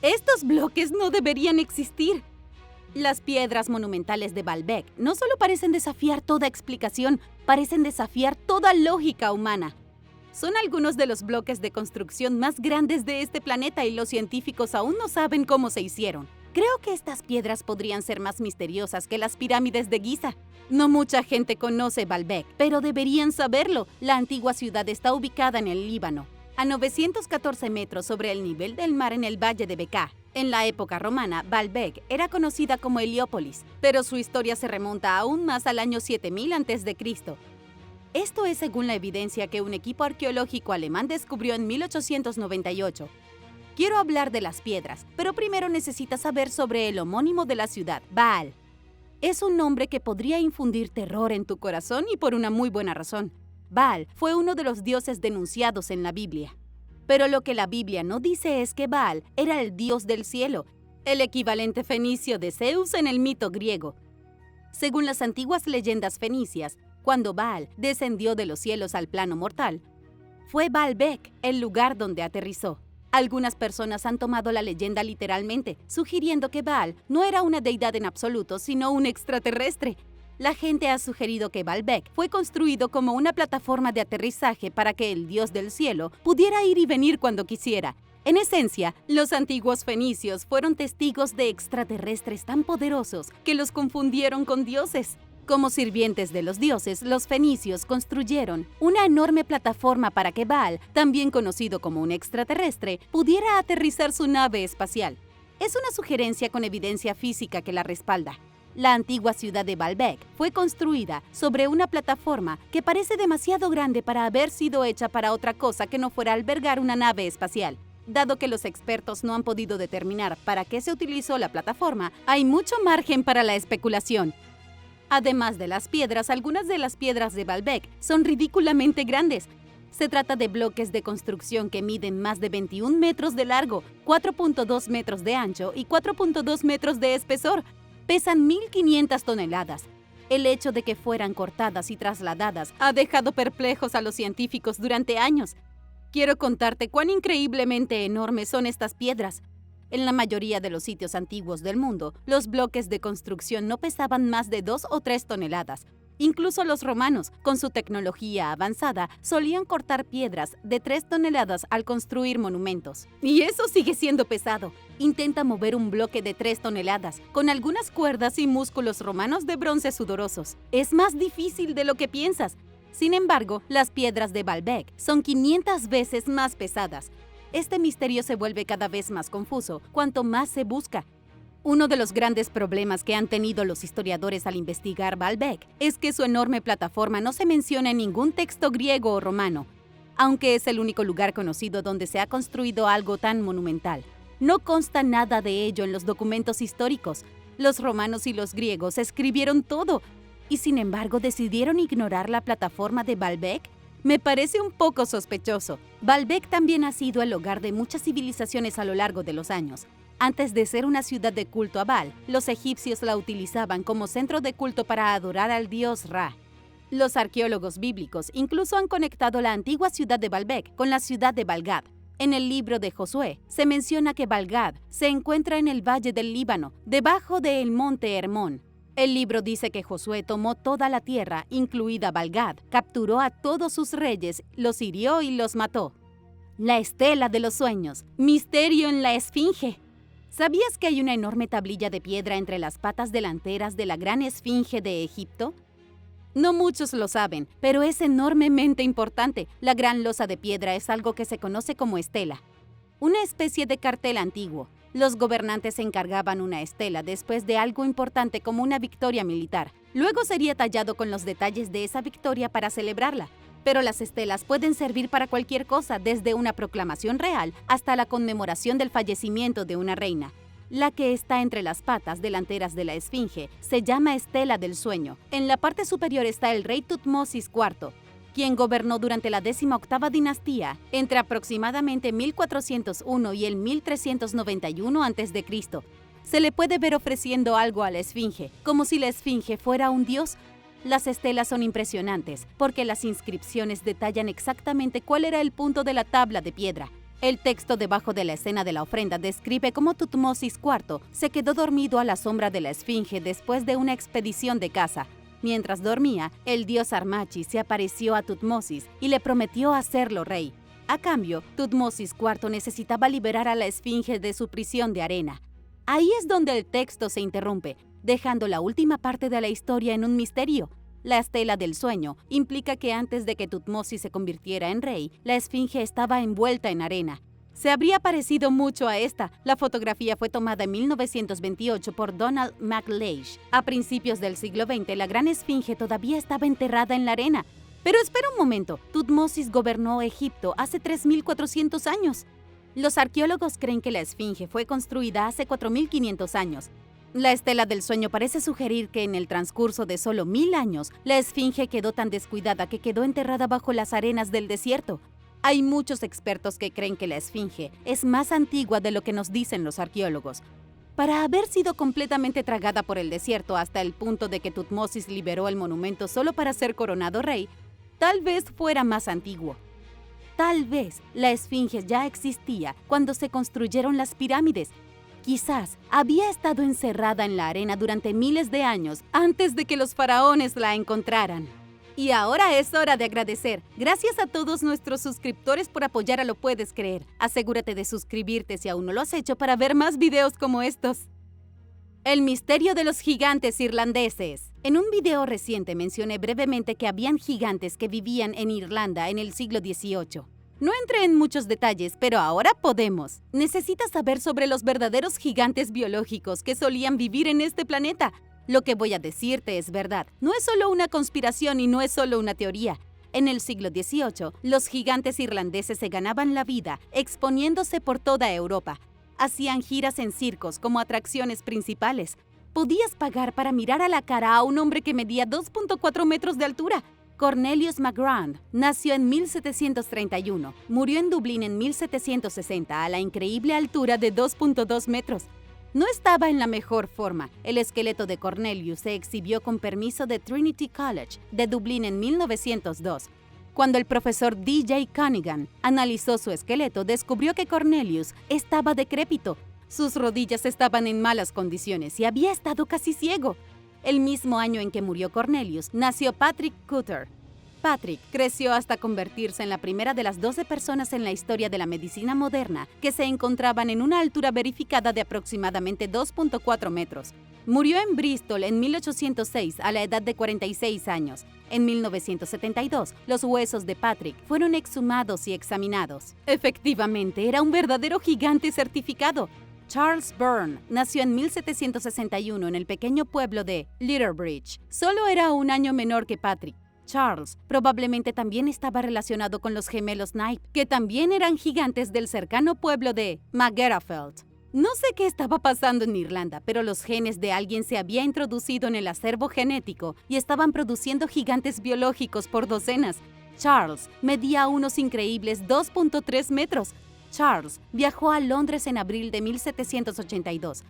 Estos bloques no deberían existir. Las piedras monumentales de Baalbek no solo parecen desafiar toda explicación, parecen desafiar toda lógica humana. Son algunos de los bloques de construcción más grandes de este planeta y los científicos aún no saben cómo se hicieron. Creo que estas piedras podrían ser más misteriosas que las pirámides de Giza. No mucha gente conoce Baalbek, pero deberían saberlo. La antigua ciudad está ubicada en el Líbano, a 914 metros sobre el nivel del mar en el valle de Bekaa. En la época romana, Baalbek era conocida como Heliópolis, pero su historia se remonta aún más al año 7000 a.C. Esto es según la evidencia que un equipo arqueológico alemán descubrió en 1898. Quiero hablar de las piedras, pero primero necesitas saber sobre el homónimo de la ciudad, Baal. Es un nombre que podría infundir terror en tu corazón y por una muy buena razón. Baal fue uno de los dioses denunciados en la Biblia. Pero lo que la Biblia no dice es que Baal era el dios del cielo, el equivalente fenicio de Zeus en el mito griego. Según las antiguas leyendas fenicias, cuando Baal descendió de los cielos al plano mortal, fue Baalbek el lugar donde aterrizó. Algunas personas han tomado la leyenda literalmente, sugiriendo que Baal no era una deidad en absoluto, sino un extraterrestre. La gente ha sugerido que Baalbek fue construido como una plataforma de aterrizaje para que el dios del cielo pudiera ir y venir cuando quisiera. En esencia, los antiguos fenicios fueron testigos de extraterrestres tan poderosos que los confundieron con dioses. Como sirvientes de los dioses, los fenicios construyeron una enorme plataforma para que Baal, también conocido como un extraterrestre, pudiera aterrizar su nave espacial. Es una sugerencia con evidencia física que la respalda. La antigua ciudad de Baalbek fue construida sobre una plataforma que parece demasiado grande para haber sido hecha para otra cosa que no fuera albergar una nave espacial. Dado que los expertos no han podido determinar para qué se utilizó la plataforma, hay mucho margen para la especulación. Además de las piedras, algunas de las piedras de Baalbek son ridículamente grandes. Se trata de bloques de construcción que miden más de 21 metros de largo, 4.2 metros de ancho y 4.2 metros de espesor. Pesan 1.500 toneladas. El hecho de que fueran cortadas y trasladadas ha dejado perplejos a los científicos durante años. Quiero contarte cuán increíblemente enormes son estas piedras. En la mayoría de los sitios antiguos del mundo, los bloques de construcción no pesaban más de 2 o 3 toneladas. Incluso los romanos, con su tecnología avanzada, solían cortar piedras de 3 toneladas al construir monumentos. Y eso sigue siendo pesado. Intenta mover un bloque de 3 toneladas, con algunas cuerdas y músculos romanos de bronce sudorosos. Es más difícil de lo que piensas. Sin embargo, las piedras de Baalbek son 500 veces más pesadas. Este misterio se vuelve cada vez más confuso cuanto más se busca. Uno de los grandes problemas que han tenido los historiadores al investigar Baalbek es que su enorme plataforma no se menciona en ningún texto griego o romano, aunque es el único lugar conocido donde se ha construido algo tan monumental. No consta nada de ello en los documentos históricos. Los romanos y los griegos escribieron todo, y sin embargo decidieron ignorar la plataforma de Baalbek. Me parece un poco sospechoso. Baalbek también ha sido el hogar de muchas civilizaciones a lo largo de los años. Antes de ser una ciudad de culto a Baal, los egipcios la utilizaban como centro de culto para adorar al dios Ra. Los arqueólogos bíblicos incluso han conectado la antigua ciudad de Baalbek con la ciudad de Balgad. En el libro de Josué se menciona que Balgad se encuentra en el valle del Líbano, debajo del monte Hermón. El libro dice que Josué tomó toda la tierra, incluida Balgad, capturó a todos sus reyes, los hirió y los mató. La estela de los sueños, misterio en la esfinge. ¿Sabías que hay una enorme tablilla de piedra entre las patas delanteras de la gran esfinge de Egipto? No muchos lo saben, pero es enormemente importante. La gran losa de piedra es algo que se conoce como estela, una especie de cartel antiguo. Los gobernantes encargaban una estela después de algo importante como una victoria militar. Luego sería tallado con los detalles de esa victoria para celebrarla. Pero las estelas pueden servir para cualquier cosa, desde una proclamación real hasta la conmemoración del fallecimiento de una reina. La que está entre las patas delanteras de la esfinge se llama estela del sueño. En la parte superior está el rey Tutmosis IV, quien gobernó durante la 18ª dinastía, entre aproximadamente 1401 y el 1391 a.C. Se le puede ver ofreciendo algo a la esfinge, como si la esfinge fuera un dios. Las estelas son impresionantes, porque las inscripciones detallan exactamente cuál era el punto de la tabla de piedra. El texto debajo de la escena de la ofrenda describe cómo Tutmosis IV se quedó dormido a la sombra de la esfinge después de una expedición de caza. Mientras dormía, el dios Armachi se apareció a Tutmosis y le prometió hacerlo rey. A cambio, Tutmosis IV necesitaba liberar a la esfinge de su prisión de arena. Ahí es donde el texto se interrumpe, dejando la última parte de la historia en un misterio. La estela del sueño implica que antes de que Tutmosis se convirtiera en rey, la esfinge estaba envuelta en arena. Se habría parecido mucho a esta. La fotografía fue tomada en 1928 por Donald McLeish. A principios del siglo XX, la gran esfinge todavía estaba enterrada en la arena. Pero espera un momento, Tutmosis gobernó Egipto hace 3.400 años. Los arqueólogos creen que la esfinge fue construida hace 4.500 años. La estela del sueño parece sugerir que en el transcurso de solo 1.000 años, la esfinge quedó tan descuidada que quedó enterrada bajo las arenas del desierto. Hay muchos expertos que creen que la esfinge es más antigua de lo que nos dicen los arqueólogos. Para haber sido completamente tragada por el desierto hasta el punto de que Tutmosis liberó el monumento solo para ser coronado rey, tal vez fuera más antiguo. Tal vez la esfinge ya existía cuando se construyeron las pirámides. Quizás había estado encerrada en la arena durante miles de años antes de que los faraones la encontraran. Y ahora es hora de agradecer. Gracias a todos nuestros suscriptores por apoyar a Lo Puedes Creer. Asegúrate de suscribirte si aún no lo has hecho para ver más videos como estos. El misterio de los gigantes irlandeses. En un video reciente mencioné brevemente que habían gigantes que vivían en Irlanda en el siglo XVIII. No entré en muchos detalles, pero ahora podemos. Necesitas saber sobre los verdaderos gigantes biológicos que solían vivir en este planeta. Lo que voy a decirte es verdad. No es solo una conspiración y no es solo una teoría. En el siglo XVIII, los gigantes irlandeses se ganaban la vida exponiéndose por toda Europa. Hacían giras en circos como atracciones principales. Podías pagar para mirar a la cara a un hombre que medía 2.4 metros de altura. Cornelius McGrand nació en 1731, murió en Dublín en 1760 a la increíble altura de 2.2 metros. No estaba en la mejor forma. El esqueleto de Cornelius se exhibió con permiso de Trinity College de Dublín en 1902. Cuando el profesor D.J. Cunningham analizó su esqueleto, descubrió que Cornelius estaba decrépito. Sus rodillas estaban en malas condiciones y había estado casi ciego. El mismo año en que murió Cornelius, nació Patrick Cutter. Patrick creció hasta convertirse en la primera de las 12 personas en la historia de la medicina moderna que se encontraban en una altura verificada de aproximadamente 2.4 metros. Murió en Bristol en 1806 a la edad de 46 años. En 1972, los huesos de Patrick fueron exhumados y examinados. Efectivamente, era un verdadero gigante certificado. Charles Byrne nació en 1761 en el pequeño pueblo de Littlebridge. Solo era un año menor que Patrick. Charles probablemente también estaba relacionado con los gemelos Knight, que también eran gigantes del cercano pueblo de Magherafelt. No sé qué estaba pasando en Irlanda, pero los genes de alguien se había introducido en el acervo genético y estaban produciendo gigantes biológicos por docenas. Charles medía unos increíbles 2.3 metros. Charles viajó a Londres en abril de 1782,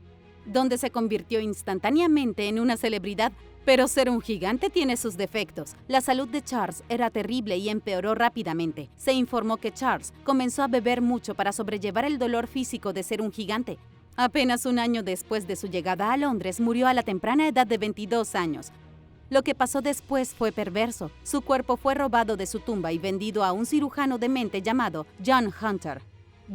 donde se convirtió instantáneamente en una celebridad. Pero ser un gigante tiene sus defectos. La salud de Charles era terrible y empeoró rápidamente. Se informó que Charles comenzó a beber mucho para sobrellevar el dolor físico de ser un gigante. Apenas un año después de su llegada a Londres, murió a la temprana edad de 22 años. Lo que pasó después fue perverso. Su cuerpo fue robado de su tumba y vendido a un cirujano de mente llamado John Hunter.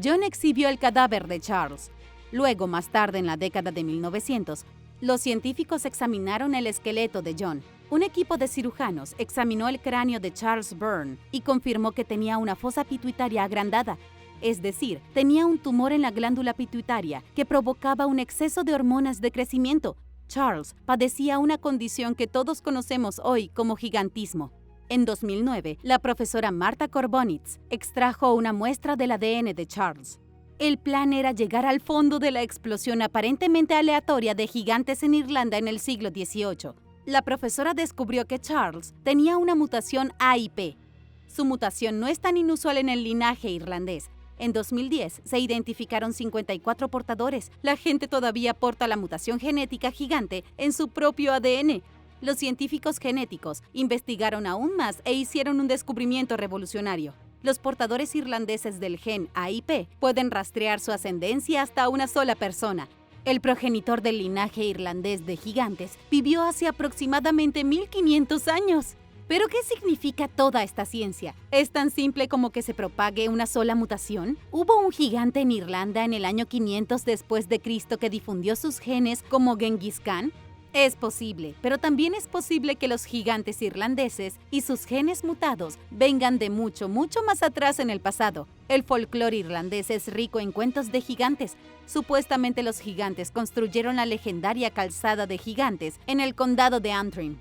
John exhibió el cadáver de Charles. Luego, más tarde en la década de 1900, los científicos examinaron el esqueleto de John. Un equipo de cirujanos examinó el cráneo de Charles Byrne y confirmó que tenía una fosa pituitaria agrandada, es decir, tenía un tumor en la glándula pituitaria que provocaba un exceso de hormonas de crecimiento. Charles padecía una condición que todos conocemos hoy como gigantismo. En 2009, la profesora Marta Korbonitz extrajo una muestra del ADN de Charles. El plan era llegar al fondo de la explosión aparentemente aleatoria de gigantes en Irlanda en el siglo XVIII. La profesora descubrió que Charles tenía una mutación AIP. Su mutación no es tan inusual en el linaje irlandés. En 2010 se identificaron 54 portadores. La gente todavía porta la mutación genética gigante en su propio ADN. Los científicos genéticos investigaron aún más e hicieron un descubrimiento revolucionario. Los portadores irlandeses del gen AIP pueden rastrear su ascendencia hasta una sola persona. El progenitor del linaje irlandés de gigantes vivió hace aproximadamente 1500 años. ¿Pero qué significa toda esta ciencia? ¿Es tan simple como que se propague una sola mutación? ¿Hubo un gigante en Irlanda en el año 500 después de Cristo que difundió sus genes como Genghis Khan? Es posible, pero también es posible que los gigantes irlandeses y sus genes mutados vengan de mucho más atrás en el pasado. El folclore irlandés es rico en cuentos de gigantes. Supuestamente los gigantes construyeron la legendaria calzada de gigantes en el condado de Antrim.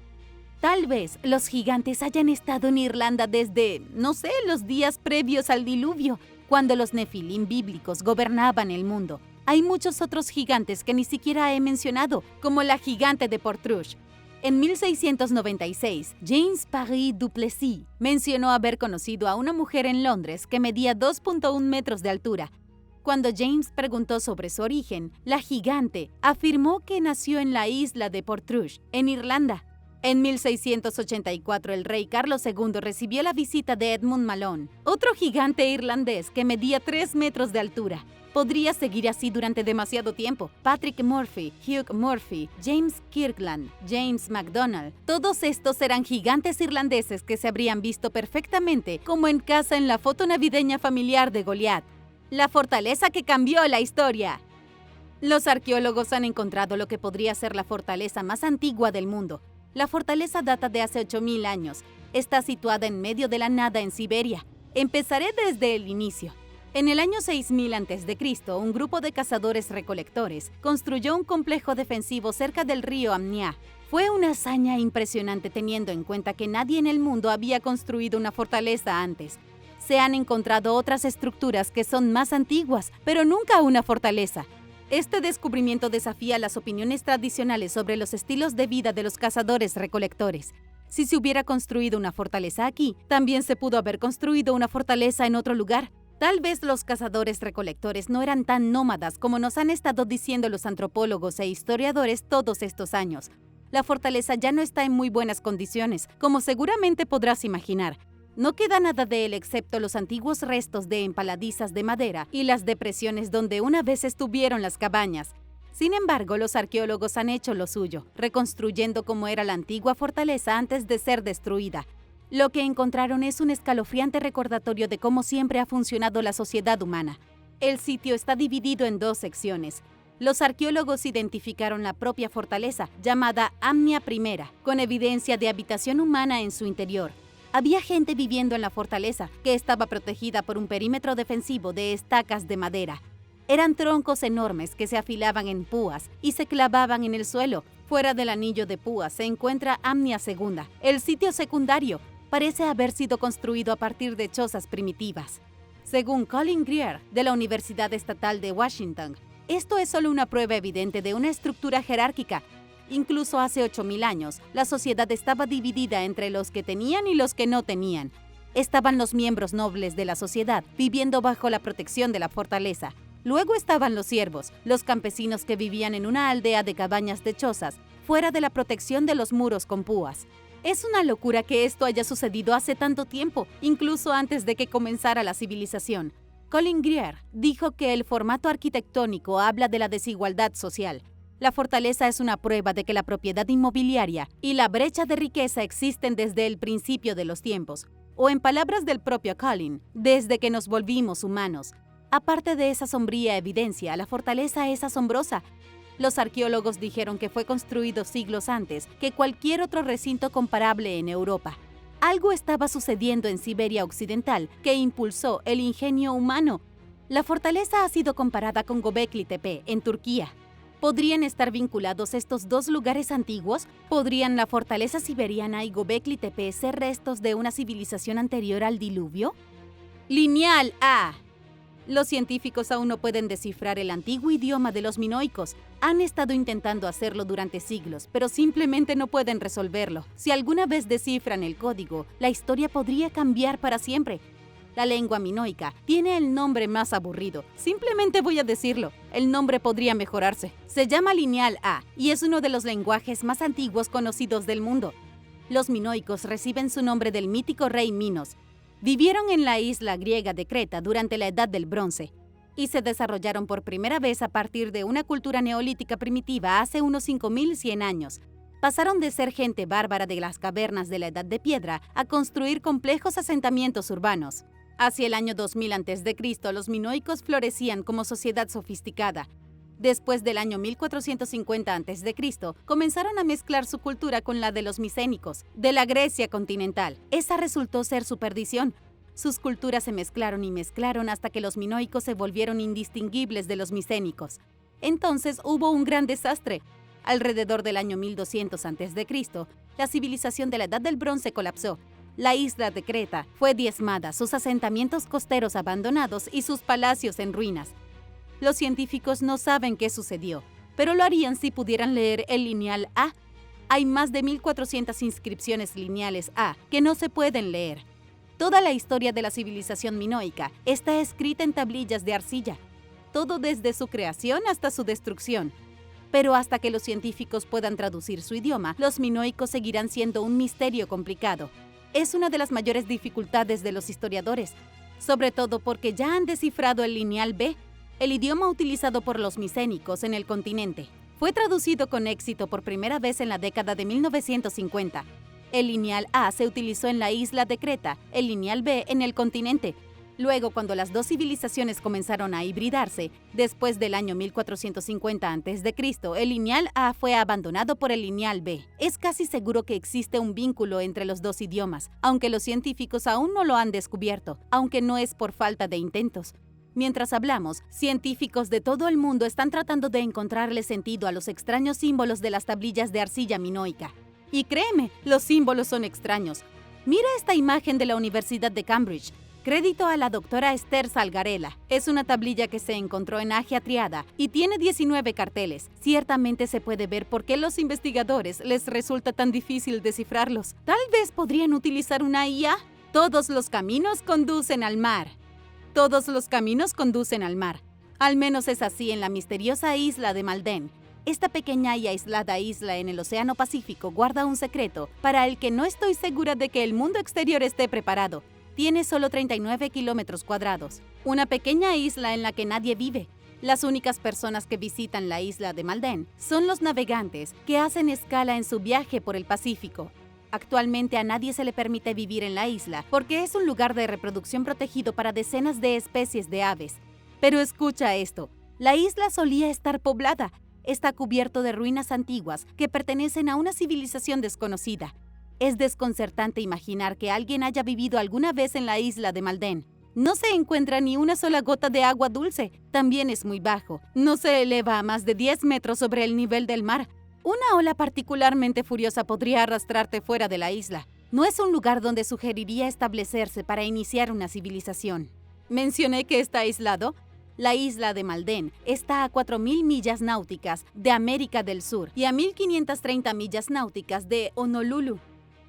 Tal vez los gigantes hayan estado en Irlanda desde, los días previos al diluvio, cuando los nefilim bíblicos gobernaban el mundo. Hay muchos otros gigantes que ni siquiera he mencionado, como la gigante de Portrush. En 1696, James Paris Duplessis mencionó haber conocido a una mujer en Londres que medía 2.1 metros de altura. Cuando James preguntó sobre su origen, la gigante afirmó que nació en la isla de Portrush, en Irlanda. En 1684, el rey Carlos II recibió la visita de Edmund Malone, otro gigante irlandés que medía 3 metros de altura. Podría seguir así durante demasiado tiempo. Patrick Murphy, Hugh Murphy, James Kirkland, James MacDonald, todos estos eran gigantes irlandeses que se habrían visto perfectamente como en casa en la foto navideña familiar de Goliath. La fortaleza que cambió la historia. Los arqueólogos han encontrado lo que podría ser la fortaleza más antigua del mundo. La fortaleza data de hace 8000 años. Está situada en medio de la nada en Siberia. Empezaré desde el inicio. En el año 6000 a.C., un grupo de cazadores-recolectores construyó un complejo defensivo cerca del río Amnia. Fue una hazaña impresionante teniendo en cuenta que nadie en el mundo había construido una fortaleza antes. Se han encontrado otras estructuras que son más antiguas, pero nunca una fortaleza. Este descubrimiento desafía las opiniones tradicionales sobre los estilos de vida de los cazadores-recolectores. Si se hubiera construido una fortaleza aquí, también se pudo haber construido una fortaleza en otro lugar. Tal vez los cazadores-recolectores no eran tan nómadas como nos han estado diciendo los antropólogos e historiadores todos estos años. La fortaleza ya no está en muy buenas condiciones, como seguramente podrás imaginar. No queda nada de él excepto los antiguos restos de empaladizas de madera y las depresiones donde una vez estuvieron las cabañas. Sin embargo, los arqueólogos han hecho lo suyo, reconstruyendo cómo era la antigua fortaleza antes de ser destruida. Lo que encontraron es un escalofriante recordatorio de cómo siempre ha funcionado la sociedad humana. El sitio está dividido en 2 secciones. Los arqueólogos identificaron la propia fortaleza, llamada Amnia I, con evidencia de habitación humana en su interior. Había gente viviendo en la fortaleza, que estaba protegida por un perímetro defensivo de estacas de madera. Eran troncos enormes que se afilaban en púas y se clavaban en el suelo. Fuera del anillo de púas se encuentra Amnia II, el sitio secundario. Parece haber sido construido a partir de chozas primitivas. Según Colin Greer, de la Universidad Estatal de Washington, esto es solo una prueba evidente de una estructura jerárquica. Incluso hace 8000 años, la sociedad estaba dividida entre los que tenían y los que no tenían. Estaban los miembros nobles de la sociedad, viviendo bajo la protección de la fortaleza. Luego estaban los siervos, los campesinos que vivían en una aldea de cabañas de chozas, fuera de la protección de los muros con púas. Es una locura que esto haya sucedido hace tanto tiempo, incluso antes de que comenzara la civilización. Colin Greer dijo que el formato arquitectónico habla de la desigualdad social. La fortaleza es una prueba de que la propiedad inmobiliaria y la brecha de riqueza existen desde el principio de los tiempos, o en palabras del propio Colin, desde que nos volvimos humanos. Aparte de esa sombría evidencia, la fortaleza es asombrosa. Los arqueólogos dijeron que fue construido siglos antes que cualquier otro recinto comparable en Europa. Algo estaba sucediendo en Siberia Occidental que impulsó el ingenio humano. La fortaleza ha sido comparada con Göbekli Tepe, en Turquía. ¿Podrían estar vinculados estos 2 lugares antiguos? ¿Podrían la fortaleza siberiana y Göbekli Tepe ser restos de una civilización anterior al diluvio? Lineal A. Los científicos aún no pueden descifrar el antiguo idioma de los minoicos. Han estado intentando hacerlo durante siglos, pero simplemente no pueden resolverlo. Si alguna vez descifran el código, la historia podría cambiar para siempre. La lengua minoica tiene el nombre más aburrido. Simplemente voy a decirlo. El nombre podría mejorarse. Se llama Lineal A y es uno de los lenguajes más antiguos conocidos del mundo. Los minoicos reciben su nombre del mítico rey Minos. Vivieron en la isla griega de Creta durante la Edad del Bronce y se desarrollaron por primera vez a partir de una cultura neolítica primitiva hace unos 5100 años. Pasaron de ser gente bárbara de las cavernas de la Edad de Piedra a construir complejos asentamientos urbanos. Hacia el año 2000 a.C., los minoicos florecían como sociedad sofisticada. Después del año 1450 a.C., comenzaron a mezclar su cultura con la de los micénicos, de la Grecia continental. Esa resultó ser su perdición. Sus culturas se mezclaron y mezclaron hasta que los minoicos se volvieron indistinguibles de los micénicos. Entonces hubo un gran desastre. Alrededor del año 1200 a.C., la civilización de la Edad del Bronce colapsó. La isla de Creta fue diezmada, sus asentamientos costeros abandonados y sus palacios en ruinas. Los científicos no saben qué sucedió, pero lo harían si pudieran leer el lineal A. Hay más de 1400 inscripciones lineales A que no se pueden leer. Toda la historia de la civilización minoica está escrita en tablillas de arcilla, todo desde su creación hasta su destrucción. Pero hasta que los científicos puedan traducir su idioma, los minoicos seguirán siendo un misterio complicado. Es una de las mayores dificultades de los historiadores, sobre todo porque ya han descifrado el lineal B, el idioma utilizado por los micénicos en el continente. Fue traducido con éxito por primera vez en la década de 1950. El lineal A se utilizó en la isla de Creta, el lineal B en el continente. Luego, cuando las dos civilizaciones comenzaron a hibridarse, después del año 1450 a.C., el lineal A fue abandonado por el lineal B. Es casi seguro que existe un vínculo entre los dos idiomas, aunque los científicos aún no lo han descubierto, aunque no es por falta de intentos. Mientras hablamos, científicos de todo el mundo están tratando de encontrarle sentido a los extraños símbolos de las tablillas de arcilla minoica. Y créeme, los símbolos son extraños. Mira esta imagen de la Universidad de Cambridge. Crédito a la doctora Esther Salgarela. Es una tablilla que se encontró en Agia Triada y tiene 19 carteles. Ciertamente se puede ver por qué a los investigadores les resulta tan difícil descifrarlos. Tal vez podrían utilizar una IA. Todos los caminos conducen al mar. Todos los caminos conducen al mar. Al menos es así en la misteriosa isla de Malden. Esta pequeña y aislada isla en el Océano Pacífico guarda un secreto para el que no estoy segura de que el mundo exterior esté preparado. Tiene solo 39 kilómetros cuadrados. Una pequeña isla en la que nadie vive. Las únicas personas que visitan la isla de Malden son los navegantes que hacen escala en su viaje por el Pacífico. Actualmente a nadie se le permite vivir en la isla porque es un lugar de reproducción protegido para decenas de especies de aves. Pero escucha esto, la isla solía estar poblada. Está cubierto de ruinas antiguas que pertenecen a una civilización desconocida. Es desconcertante imaginar que alguien haya vivido alguna vez en la isla de Malden. No se encuentra ni una sola gota de agua dulce. También es muy bajo. No se eleva a más de 10 metros sobre el nivel del mar. Una ola particularmente furiosa podría arrastrarte fuera de la isla. No es un lugar donde sugeriría establecerse para iniciar una civilización. ¿Mencioné que está aislado? La isla de Malden está a 4.000 millas náuticas de América del Sur y a 1.530 millas náuticas de Honolulu.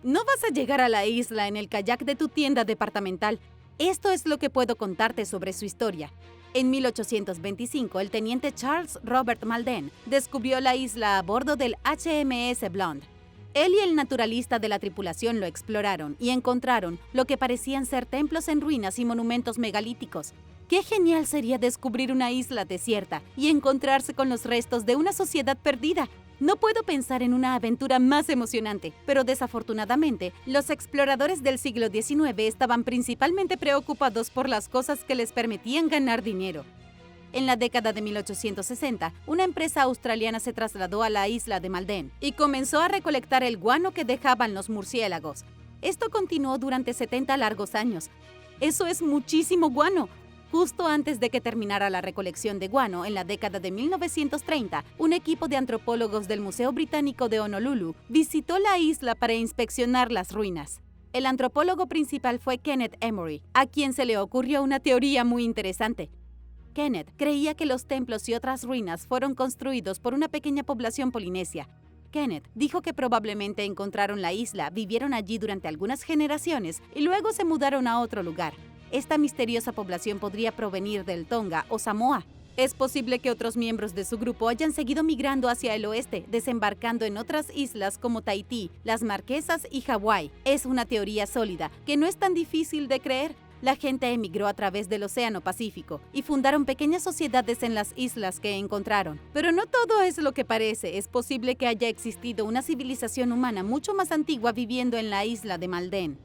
No vas a llegar a la isla en el kayak de tu tienda departamental. Esto es lo que puedo contarte sobre su historia. En 1825, el teniente Charles Robert Malden descubrió la isla a bordo del HMS Blonde. Él y el naturalista de la tripulación lo exploraron y encontraron lo que parecían ser templos en ruinas y monumentos megalíticos. ¡Qué genial sería descubrir una isla desierta y encontrarse con los restos de una sociedad perdida! No puedo pensar en una aventura más emocionante, pero desafortunadamente, los exploradores del siglo XIX estaban principalmente preocupados por las cosas que les permitían ganar dinero. En la década de 1860, una empresa australiana se trasladó a la isla de Malden y comenzó a recolectar el guano que dejaban los murciélagos. Esto continuó durante 70 largos años. Eso es muchísimo guano. Justo antes de que terminara la recolección de guano, en la década de 1930, un equipo de antropólogos del Museo Británico de Honolulu visitó la isla para inspeccionar las ruinas. El antropólogo principal fue Kenneth Emery, a quien se le ocurrió una teoría muy interesante. Kenneth creía que los templos y otras ruinas fueron construidos por una pequeña población polinesia. Kenneth dijo que probablemente encontraron la isla, vivieron allí durante algunas generaciones y luego se mudaron a otro lugar. Esta misteriosa población podría provenir del Tonga o Samoa. Es posible que otros miembros de su grupo hayan seguido migrando hacia el oeste, desembarcando en otras islas como Tahití, las Marquesas y Hawái. Es una teoría sólida, que no es tan difícil de creer. La gente emigró a través del Océano Pacífico y fundaron pequeñas sociedades en las islas que encontraron. Pero no todo es lo que parece. Es posible que haya existido una civilización humana mucho más antigua viviendo en la isla de Malden.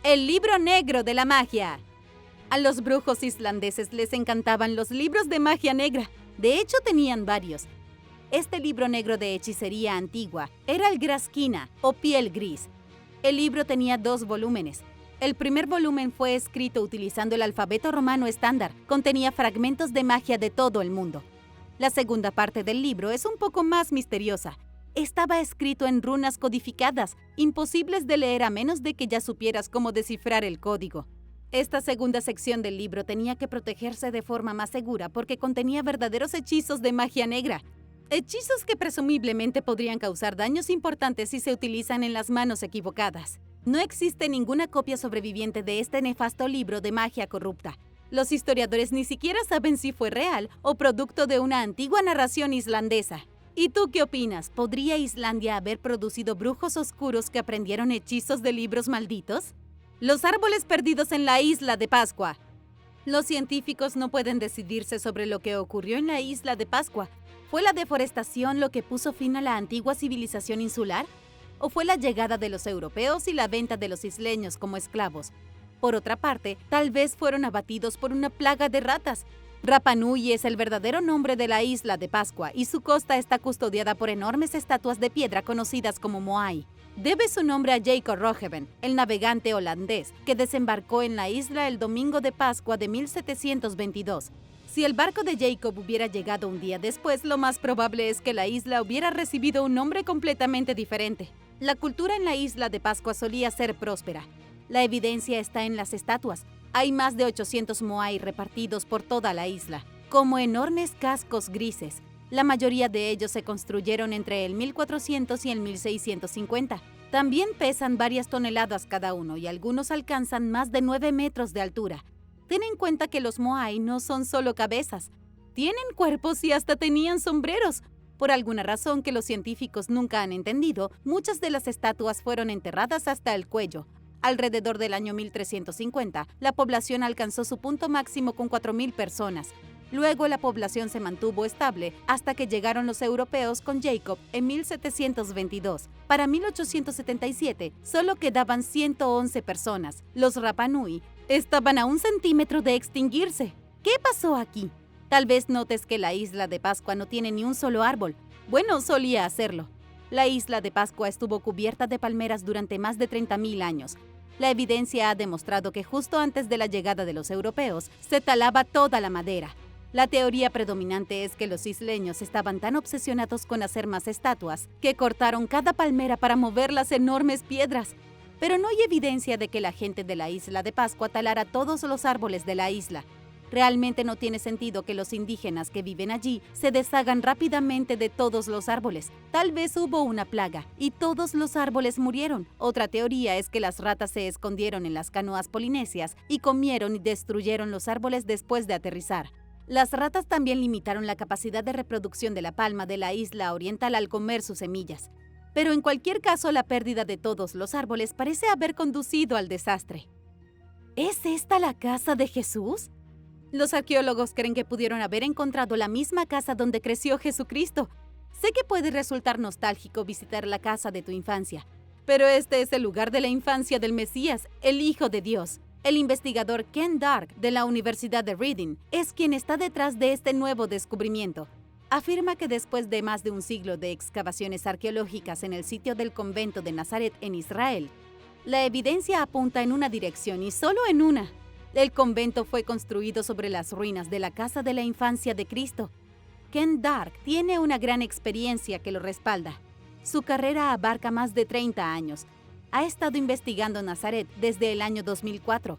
El libro negro de la magia. A los brujos islandeses les encantaban los libros de magia negra. De hecho, tenían varios. Este libro negro de hechicería antigua era el Graskina, o Piel Gris. El libro tenía 2 volúmenes. El primer volumen fue escrito utilizando el alfabeto romano estándar. Contenía fragmentos de magia de todo el mundo. La segunda parte del libro es un poco más misteriosa. Estaba escrito en runas codificadas, imposibles de leer a menos de que ya supieras cómo descifrar el código. Esta segunda sección del libro tenía que protegerse de forma más segura porque contenía verdaderos hechizos de magia negra. Hechizos que presumiblemente podrían causar daños importantes si se utilizan en las manos equivocadas. No existe ninguna copia sobreviviente de este nefasto libro de magia corrupta. Los historiadores ni siquiera saben si fue real o producto de una antigua narración islandesa. ¿Y tú qué opinas? ¿Podría Islandia haber producido brujos oscuros que aprendieron hechizos de libros malditos? Los árboles perdidos en la isla de Pascua. Los científicos no pueden decidirse sobre lo que ocurrió en la isla de Pascua. ¿Fue la deforestación lo que puso fin a la antigua civilización insular? ¿O fue la llegada de los europeos y la venta de los isleños como esclavos? Por otra parte, tal vez fueron abatidos por una plaga de ratas. Rapa Nui es el verdadero nombre de la isla de Pascua y su costa está custodiada por enormes estatuas de piedra conocidas como Moai. Debe su nombre a Jacob Roggeveen, el navegante holandés que desembarcó en la isla el domingo de Pascua de 1722. Si el barco de Jacob hubiera llegado un día después, lo más probable es que la isla hubiera recibido un nombre completamente diferente. La cultura en la isla de Pascua solía ser próspera. La evidencia está en las estatuas. Hay más de 800 Moai repartidos por toda la isla, como enormes cascos grises. La mayoría de ellos se construyeron entre el 1400 y el 1650. También pesan varias toneladas cada uno y algunos alcanzan más de 9 metros de altura. Ten en cuenta que los Moai no son solo cabezas. Tienen cuerpos y hasta tenían sombreros. Por alguna razón que los científicos nunca han entendido, muchas de las estatuas fueron enterradas hasta el cuello. Alrededor del año 1350, la población alcanzó su punto máximo con 4.000 personas. Luego la población se mantuvo estable hasta que llegaron los europeos con Jacob en 1722. Para 1877 solo quedaban 111 personas. Los Rapa Nui estaban a 1 centímetro de extinguirse. ¿Qué pasó aquí? Tal vez notes que la isla de Pascua no tiene ni un solo árbol. Bueno, solía hacerlo. La isla de Pascua estuvo cubierta de palmeras durante más de 30.000 años. La evidencia ha demostrado que justo antes de la llegada de los europeos se talaba toda la madera. La teoría predominante es que los isleños estaban tan obsesionados con hacer más estatuas que cortaron cada palmera para mover las enormes piedras. Pero no hay evidencia de que la gente de la isla de Pascua talara todos los árboles de la isla. Realmente no tiene sentido que los indígenas que viven allí se deshagan rápidamente de todos los árboles. Tal vez hubo una plaga y todos los árboles murieron. Otra teoría es que las ratas se escondieron en las canoas polinesias y comieron y destruyeron los árboles después de aterrizar. Las ratas también limitaron la capacidad de reproducción de la palma de la isla oriental al comer sus semillas. Pero en cualquier caso, la pérdida de todos los árboles parece haber conducido al desastre. ¿Es esta la casa de Jesús? Los arqueólogos creen que pudieron haber encontrado la misma casa donde creció Jesucristo. Sé que puede resultar nostálgico visitar la casa de tu infancia, pero este es el lugar de la infancia del Mesías, el Hijo de Dios. El investigador Ken Dark de la Universidad de Reading es quien está detrás de este nuevo descubrimiento. Afirma que después de más de un siglo de excavaciones arqueológicas en el sitio del convento de Nazaret en Israel, la evidencia apunta en una dirección y solo en una. El convento fue construido sobre las ruinas de la casa de la infancia de Cristo. Ken Dark tiene una gran experiencia que lo respalda. Su carrera abarca más de 30 años. Ha estado investigando Nazaret desde el año 2004.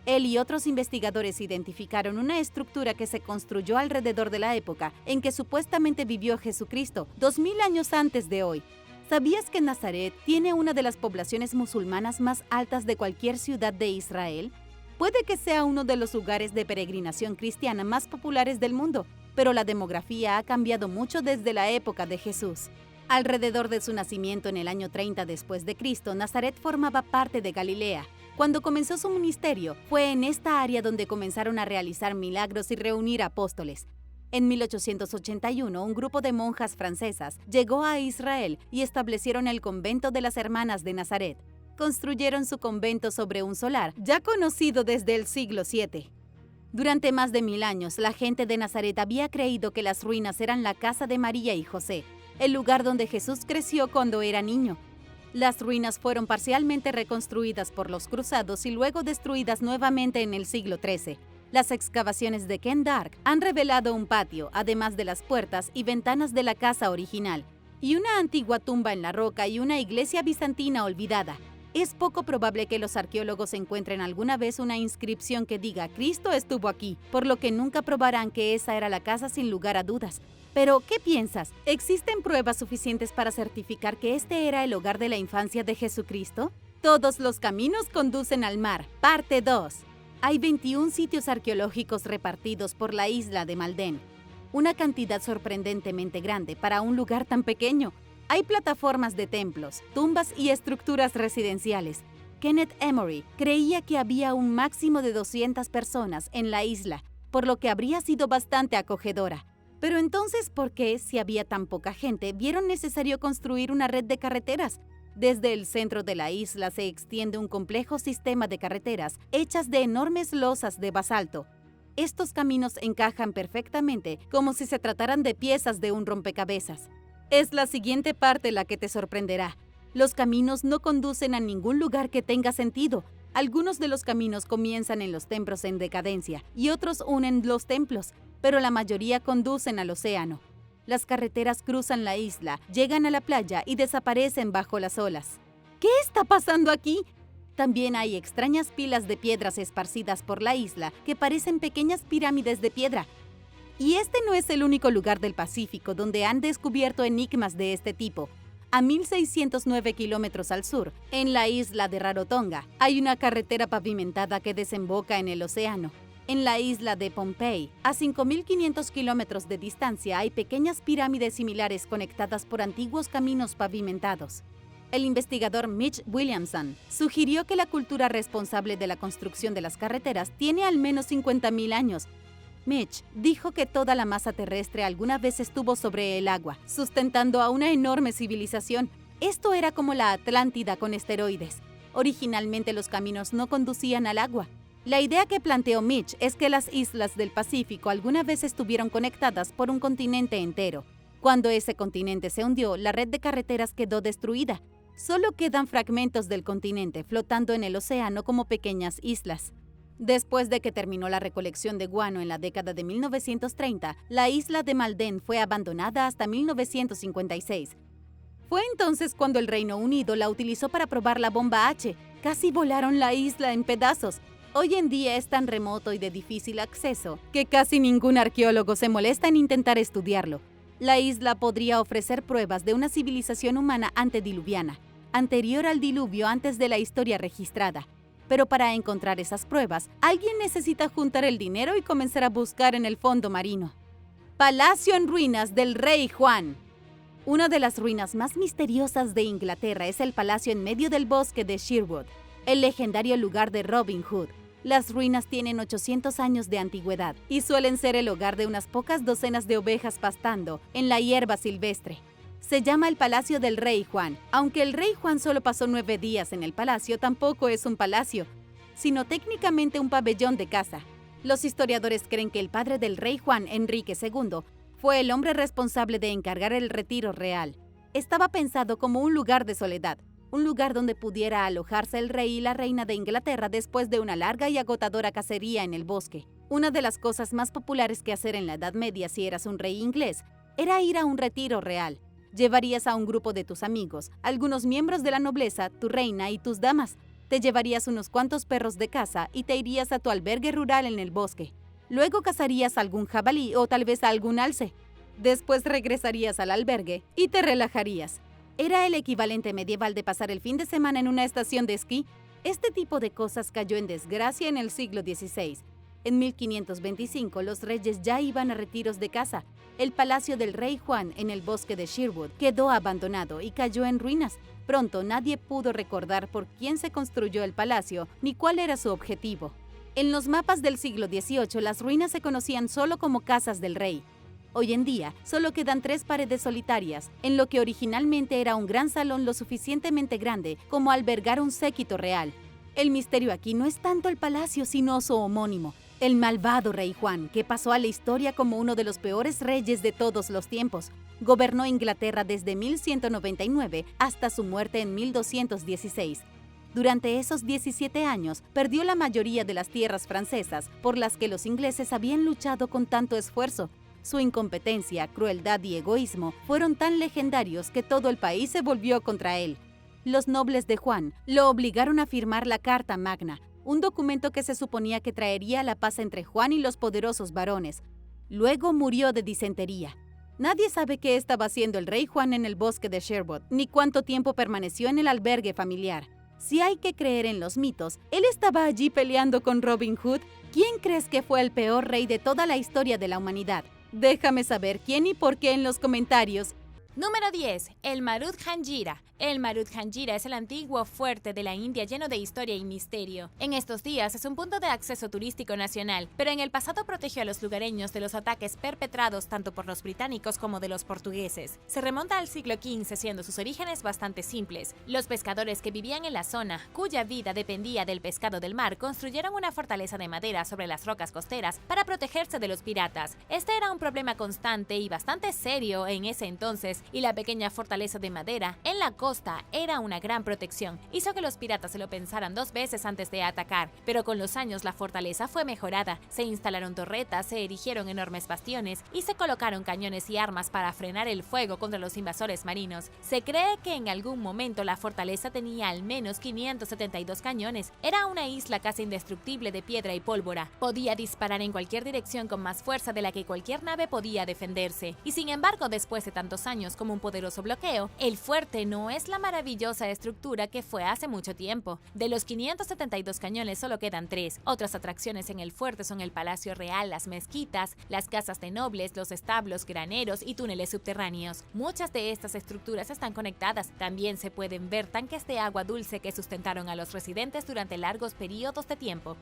Él y otros investigadores identificaron una estructura que se construyó alrededor de la época en que supuestamente vivió Jesucristo, 2000 años antes de hoy. ¿Sabías que Nazaret tiene una de las poblaciones musulmanas más altas de cualquier ciudad de Israel? Puede que sea uno de los lugares de peregrinación cristiana más populares del mundo, pero la demografía ha cambiado mucho desde la época de Jesús. Alrededor de su nacimiento en el año 30 después de Cristo, Nazaret formaba parte de Galilea. Cuando comenzó su ministerio, fue en esta área donde comenzaron a realizar milagros y reunir apóstoles. En 1881, un grupo de monjas francesas llegó a Israel y establecieron el convento de las Hermanas de Nazaret. Construyeron su convento sobre un solar, ya conocido desde el siglo VII. Durante más de 1000 años, la gente de Nazaret había creído que las ruinas eran la casa de María y José, el lugar donde Jesús creció cuando era niño. Las ruinas fueron parcialmente reconstruidas por los cruzados y luego destruidas nuevamente en el siglo XIII. Las excavaciones de Ken Dark han revelado un patio, además de las puertas y ventanas de la casa original, y una antigua tumba en la roca y una iglesia bizantina olvidada. Es poco probable que los arqueólogos encuentren alguna vez una inscripción que diga «Cristo estuvo aquí», por lo que nunca probarán que esa era la casa sin lugar a dudas. Pero, ¿qué piensas? ¿Existen pruebas suficientes para certificar que este era el hogar de la infancia de Jesucristo? Todos los caminos conducen al mar, parte 2. Hay 21 sitios arqueológicos repartidos por la isla de Malden, una cantidad sorprendentemente grande para un lugar tan pequeño. Hay plataformas de templos, tumbas y estructuras residenciales. Kenneth Emery creía que había un máximo de 200 personas en la isla, por lo que habría sido bastante acogedora. Pero entonces, ¿por qué, si había tan poca gente, vieron necesario construir una red de carreteras? Desde el centro de la isla se extiende un complejo sistema de carreteras hechas de enormes losas de basalto. Estos caminos encajan perfectamente, como si se trataran de piezas de un rompecabezas. Es la siguiente parte la que te sorprenderá. Los caminos no conducen a ningún lugar que tenga sentido. Algunos de los caminos comienzan en los templos en decadencia y otros unen los templos, pero la mayoría conducen al océano. Las carreteras cruzan la isla, llegan a la playa y desaparecen bajo las olas. ¿Qué está pasando aquí? También hay extrañas pilas de piedras esparcidas por la isla que parecen pequeñas pirámides de piedra. Y este no es el único lugar del Pacífico donde han descubierto enigmas de este tipo. A 1609 kilómetros al sur, en la isla de Rarotonga, hay una carretera pavimentada que desemboca en el océano. En la isla de Pohnpei, a 5.500 kilómetros de distancia, hay pequeñas pirámides similares conectadas por antiguos caminos pavimentados. El investigador Mitch Williamson sugirió que la cultura responsable de la construcción de las carreteras tiene al menos 50.000 años. Mitch dijo que toda la masa terrestre alguna vez estuvo sobre el agua, sustentando a una enorme civilización. Esto era como la Atlántida con esteroides. Originalmente los caminos no conducían al agua. La idea que planteó Mitch es que las islas del Pacífico alguna vez estuvieron conectadas por un continente entero. Cuando ese continente se hundió, la red de carreteras quedó destruida. Solo quedan fragmentos del continente flotando en el océano como pequeñas islas. Después de que terminó la recolección de guano en la década de 1930, la isla de Malden fue abandonada hasta 1956. Fue entonces cuando el Reino Unido la utilizó para probar la bomba H. Casi volaron la isla en pedazos. Hoy en día es tan remoto y de difícil acceso que casi ningún arqueólogo se molesta en intentar estudiarlo. La isla podría ofrecer pruebas de una civilización humana antediluviana, anterior al diluvio antes de la historia registrada. Pero para encontrar esas pruebas, alguien necesita juntar el dinero y comenzar a buscar en el fondo marino. Palacio en ruinas del Rey Juan. Una de las ruinas más misteriosas de Inglaterra es el palacio en medio del bosque de Sherwood, el legendario lugar de Robin Hood. Las ruinas tienen 800 años de antigüedad y suelen ser el hogar de unas pocas docenas de ovejas pastando en la hierba silvestre. Se llama el Palacio del Rey Juan. Aunque el Rey Juan solo pasó 9 días en el palacio, tampoco es un palacio, sino técnicamente un pabellón de caza. Los historiadores creen que el padre del Rey Juan, Enrique II, fue el hombre responsable de encargar el retiro real. Estaba pensado como un lugar de soledad, un lugar donde pudiera alojarse el rey y la reina de Inglaterra después de una larga y agotadora cacería en el bosque. Una de las cosas más populares que hacer en la Edad Media si eras un rey inglés era ir a un retiro real. Llevarías a un grupo de tus amigos, algunos miembros de la nobleza, tu reina y tus damas. Te llevarías unos cuantos perros de caza y te irías a tu albergue rural en el bosque. Luego cazarías algún jabalí o tal vez algún alce. Después regresarías al albergue y te relajarías. Era el equivalente medieval de pasar el fin de semana en una estación de esquí. Este tipo de cosas cayó en desgracia en el siglo XVI. En 1525 los reyes ya iban a retiros de caza. El palacio del rey Juan en el bosque de Sherwood quedó abandonado y cayó en ruinas. Pronto nadie pudo recordar por quién se construyó el palacio ni cuál era su objetivo. En los mapas del siglo XVIII las ruinas se conocían solo como casas del rey. Hoy en día solo quedan 3 paredes solitarias, en lo que originalmente era un gran salón lo suficientemente grande como albergar un séquito real. El misterio aquí no es tanto el palacio sino su homónimo, el malvado rey Juan, que pasó a la historia como uno de los peores reyes de todos los tiempos. Gobernó Inglaterra desde 1199 hasta su muerte en 1216. Durante esos 17 años, perdió la mayoría de las tierras francesas por las que los ingleses habían luchado con tanto esfuerzo. Su incompetencia, crueldad y egoísmo fueron tan legendarios que todo el país se volvió contra él. Los nobles de Juan lo obligaron a firmar la Carta Magna, un documento que se suponía que traería la paz entre Juan y los poderosos varones. Luego murió de disentería. Nadie sabe qué estaba haciendo el rey Juan en el bosque de Sherwood, ni cuánto tiempo permaneció en el albergue familiar. Si hay que creer en los mitos, ¿él estaba allí peleando con Robin Hood? ¿Quién crees que fue el peor rey de toda la historia de la humanidad? Déjame saber quién y por qué en los comentarios. Número 10. El Marud Janjira. El Marud Janjira es el antiguo fuerte de la India lleno de historia y misterio. En estos días es un punto de acceso turístico nacional, pero en el pasado protegió a los lugareños de los ataques perpetrados tanto por los británicos como de los portugueses. Se remonta al siglo XV, siendo sus orígenes bastante simples. Los pescadores que vivían en la zona, cuya vida dependía del pescado del mar, construyeron una fortaleza de madera sobre las rocas costeras para protegerse de los piratas. Este era un problema constante y bastante serio en ese entonces, y la pequeña fortaleza de madera en la costa era una gran protección. Hizo que los piratas se lo pensaran 2 veces antes de atacar, pero con los años la fortaleza fue mejorada. Se instalaron torretas, se erigieron enormes bastiones y se colocaron cañones y armas para frenar el fuego contra los invasores marinos. Se cree que en algún momento la fortaleza tenía al menos 572 cañones. Era una isla casi indestructible de piedra y pólvora. Podía disparar en cualquier dirección con más fuerza de la que cualquier nave podía defenderse. Y sin embargo, después de tantos años como un poderoso bloqueo, el fuerte no es la maravillosa estructura que fue hace mucho tiempo. De los 572 cañones solo quedan 3. Otras atracciones en el fuerte son el Palacio Real, las mezquitas, las casas de nobles, los establos, graneros y túneles subterráneos. Muchas de estas estructuras están conectadas. También se pueden ver tanques de agua dulce que sustentaron a los residentes durante largos periodos de tiempo.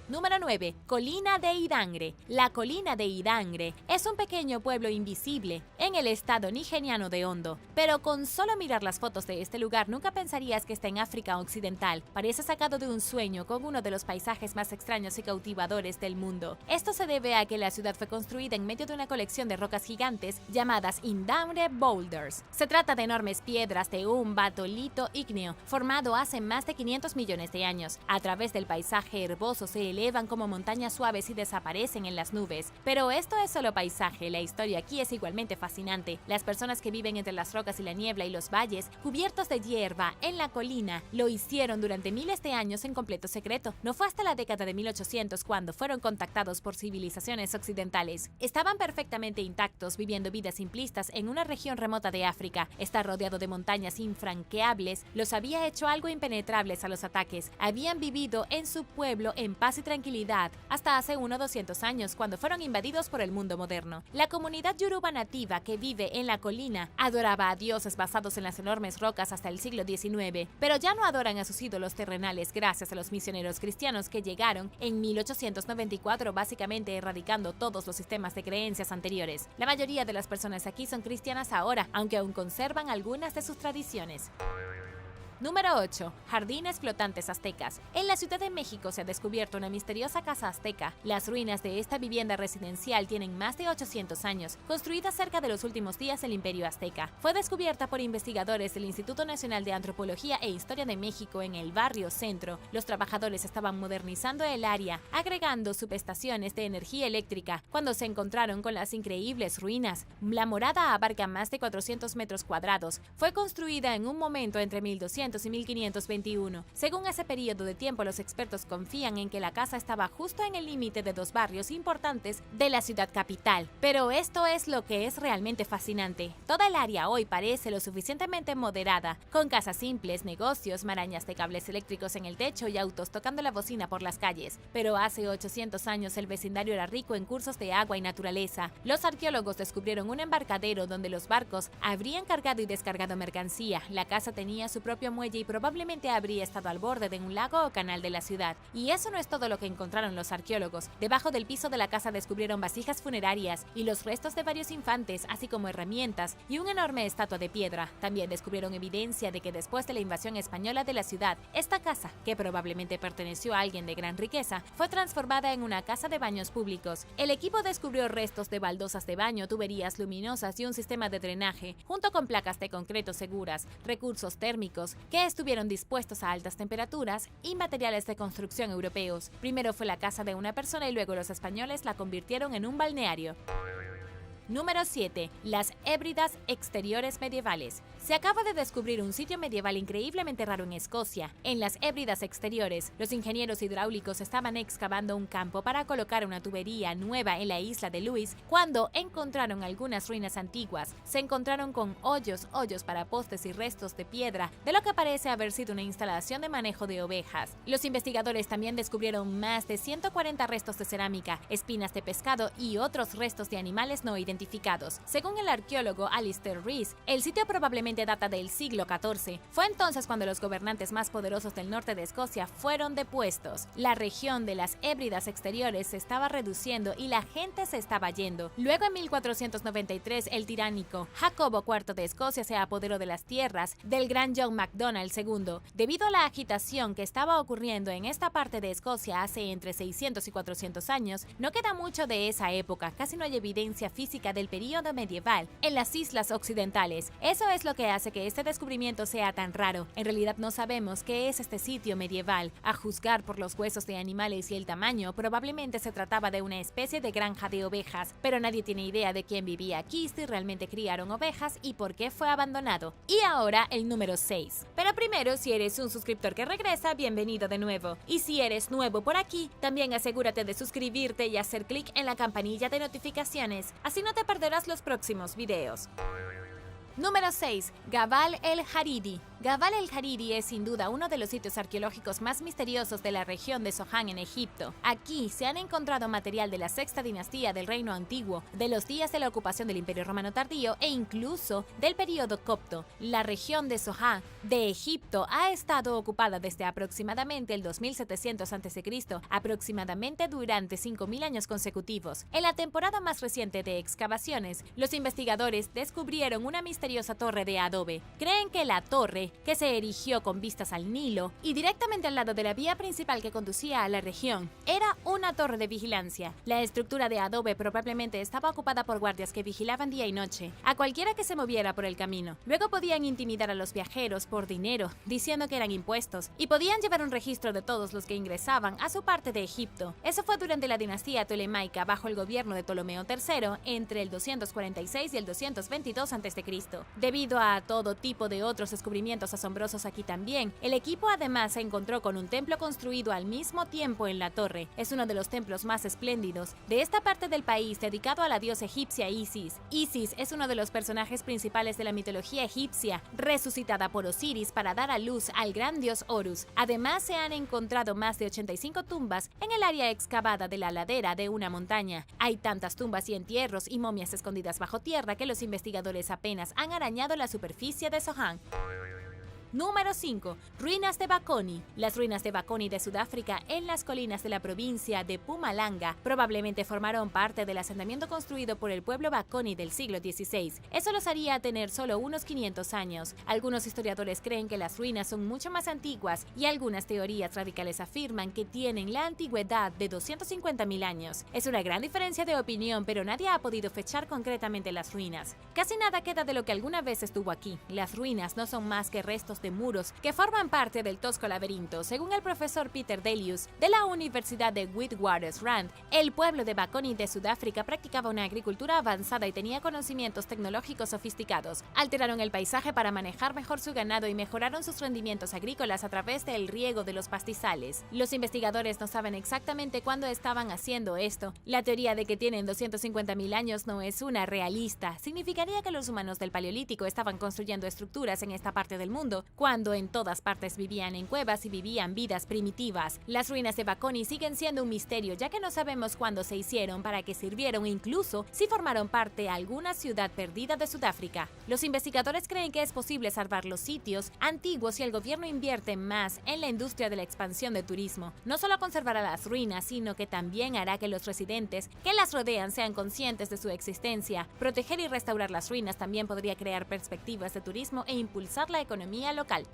Número 9. Colina de Idangre. La Colina de Idangre es un pequeño pueblo invisible en el estado nigeriano de Ondo, pero con solo mirar las fotos de este lugar nunca pensarías que está en África Occidental. Parece sacado de un sueño con uno de los paisajes más extraños y cautivadores del mundo. Esto se debe a que la ciudad fue construida en medio de una colección de rocas gigantes llamadas Indamre Boulders. Se trata de enormes piedras de un batolito ígneo formado hace más de 500 millones de años. A través del paisaje herboso se elevan como montañas suaves y desaparecen en las nubes. Pero esto es solo paisaje, la historia aquí es igualmente fascinante. Las personas que viven entre las rocas y la niebla y los valles, cubiertos de hierba en la colina, lo hicieron durante miles de años en completo secreto. No fue hasta la década de 1800 cuando fueron contactados por civilizaciones occidentales. Estaban perfectamente intactos, viviendo vidas simplistas en una región remota de África. Estar rodeado de montañas infranqueables los había hecho algo impenetrables a los ataques. Habían vivido en su pueblo en paz y tranquilidad hasta hace unos 200 años cuando fueron invadidos por el mundo moderno. La comunidad yoruba nativa que vive en la colina adoraba a dioses basados en las enormes rocas hasta el siglo XIX, pero ya no adoran a sus ídolos terrenales gracias a los misioneros cristianos que llegaron en 1894, básicamente erradicando todos los sistemas de creencias anteriores. La mayoría de las personas aquí son cristianas ahora, aunque aún conservan algunas de sus tradiciones. Número 8. Jardines flotantes aztecas. En la Ciudad de México se ha descubierto una misteriosa casa azteca. Las ruinas de esta vivienda residencial tienen más de 800 años, construida cerca de los últimos días del Imperio Azteca. Fue descubierta por investigadores del Instituto Nacional de Antropología e Historia de México en el barrio Centro. Los trabajadores estaban modernizando el área, agregando subestaciones de energía eléctrica, cuando se encontraron con las increíbles ruinas. La morada abarca más de 400 metros cuadrados. Fue construida en un momento entre 1200 1500 y 1521. Según ese periodo de tiempo, los expertos confían en que la casa estaba justo en el límite de dos barrios importantes de la ciudad capital. Pero esto es lo que es realmente fascinante. Toda el área hoy parece lo suficientemente moderada, con casas simples, negocios, marañas de cables eléctricos en el techo y autos tocando la bocina por las calles. Pero hace 800 años el vecindario era rico en cursos de agua y naturaleza. Los arqueólogos descubrieron un embarcadero donde los barcos habrían cargado y descargado mercancía. La casa tenía su propio muelle y probablemente habría estado al borde de un lago o canal de la ciudad. Y eso no es todo lo que encontraron los arqueólogos. Debajo del piso de la casa descubrieron vasijas funerarias y los restos de varios infantes, así como herramientas y una enorme estatua de piedra. También descubrieron evidencia de que después de la invasión española de la ciudad, esta casa, que probablemente perteneció a alguien de gran riqueza, fue transformada en una casa de baños públicos. El equipo descubrió restos de baldosas de baño, tuberías luminosas y un sistema de drenaje, junto con placas de concreto seguras, recursos térmicos que estuvieron dispuestos a altas temperaturas y materiales de construcción europeos. Primero fue la casa de una persona y luego los españoles la convirtieron en un balneario. Número 7. Las Hébridas exteriores medievales. Se acaba de descubrir un sitio medieval increíblemente raro en Escocia. En las Hébridas exteriores, los ingenieros hidráulicos estaban excavando un campo para colocar una tubería nueva en la isla de Lewis cuando encontraron algunas ruinas antiguas. Se encontraron con hoyos para postes y restos de piedra de lo que parece haber sido una instalación de manejo de ovejas. Los investigadores también descubrieron más de 140 restos de cerámica, espinas de pescado y otros restos de animales no identificados. Según el arqueólogo Alistair Rees, el sitio probablemente data del siglo XIV. Fue entonces cuando los gobernantes más poderosos del norte de Escocia fueron depuestos. La región de las Hébridas exteriores se estaba reduciendo y la gente se estaba yendo. Luego, en 1493, el tiránico Jacobo IV de Escocia se apoderó de las tierras del gran John MacDonald II. Debido a la agitación que estaba ocurriendo en esta parte de Escocia hace entre 600 y 400 años, no queda mucho de esa época. Casi no hay evidencia física del período medieval en las islas occidentales. Eso es lo que hace que este descubrimiento sea tan raro. En realidad no sabemos qué es este sitio medieval. A juzgar por los huesos de animales y el tamaño, probablemente se trataba de una especie de granja de ovejas, pero nadie tiene idea de quién vivía aquí, si realmente criaron ovejas y por qué fue abandonado. Y ahora el número 6. Pero primero, si eres un suscriptor que regresa, bienvenido de nuevo. Y si eres nuevo por aquí, también asegúrate de suscribirte y hacer clic en la campanilla de notificaciones, así no te perderás los próximos videos. Número 6. Gabal el-Hariri. Gabal el-Hariri es sin duda uno de los sitios arqueológicos más misteriosos de la región de Soham en Egipto. Aquí se han encontrado material de la sexta dinastía del Reino Antiguo, de los días de la ocupación del Imperio Romano Tardío e incluso del período copto. La región de Soham de Egipto ha estado ocupada desde aproximadamente el 2700 a.C., aproximadamente durante 5000 años consecutivos. En la temporada más reciente de excavaciones, los investigadores descubrieron una misteriosa torre de adobe. Creen que la torre, que se erigió con vistas al Nilo y directamente al lado de la vía principal que conducía a la región, era una torre de vigilancia. La estructura de adobe probablemente estaba ocupada por guardias que vigilaban día y noche a cualquiera que se moviera por el camino. Luego podían intimidar a los viajeros por dinero, diciendo que eran impuestos, y podían llevar un registro de todos los que ingresaban a su parte de Egipto. Eso fue durante la dinastía tolemaica bajo el gobierno de Ptolomeo III entre el 246 y el 222 a.C. Debido a todo tipo de otros descubrimientos asombrosos aquí también, el equipo además se encontró con un templo construido al mismo tiempo en la torre. Es uno de los templos más espléndidos de esta parte del país, dedicado a la diosa egipcia Isis. Isis es uno de los personajes principales de la mitología egipcia, resucitada por Osiris para dar a luz al gran dios Horus. Además, se han encontrado más de 85 tumbas en el área excavada de la ladera de una montaña. Hay tantas tumbas y entierros y momias escondidas bajo tierra que los investigadores apenas han arañado la superficie de Soham. Número 5. Ruinas de Bakoni. Las ruinas de Bakoni de Sudáfrica en las colinas de la provincia de Mpumalanga probablemente formaron parte del asentamiento construido por el pueblo Bakoni del siglo XVI. Eso los haría tener solo unos 500 años. Algunos historiadores creen que las ruinas son mucho más antiguas y algunas teorías radicales afirman que tienen la antigüedad de 250.000 años. Es una gran diferencia de opinión, pero nadie ha podido fechar concretamente las ruinas. Casi nada queda de lo que alguna vez estuvo aquí. Las ruinas no son más que restos de de muros que forman parte del tosco laberinto. Según el profesor Peter Delius de la Universidad de Witwatersrand, el pueblo de Bakoni de Sudáfrica practicaba una agricultura avanzada y tenía conocimientos tecnológicos sofisticados. Alteraron el paisaje para manejar mejor su ganado y mejoraron sus rendimientos agrícolas a través del riego de los pastizales. Los investigadores no saben exactamente cuándo estaban haciendo esto. La teoría de que tienen 250.000 años no es una realista. Significaría que los humanos del Paleolítico estaban construyendo estructuras en esta parte del mundo, cuando en todas partes vivían en cuevas y vivían vidas primitivas. Las ruinas de Bakoni siguen siendo un misterio, ya que no sabemos cuándo se hicieron, para qué sirvieron e incluso si formaron parte de alguna ciudad perdida de Sudáfrica. Los investigadores creen que es posible salvar los sitios antiguos si el gobierno invierte más en la industria de la expansión de turismo. No solo conservará las ruinas, sino que también hará que los residentes que las rodean sean conscientes de su existencia. Proteger y restaurar las ruinas también podría crear perspectivas de turismo e impulsar la economía local.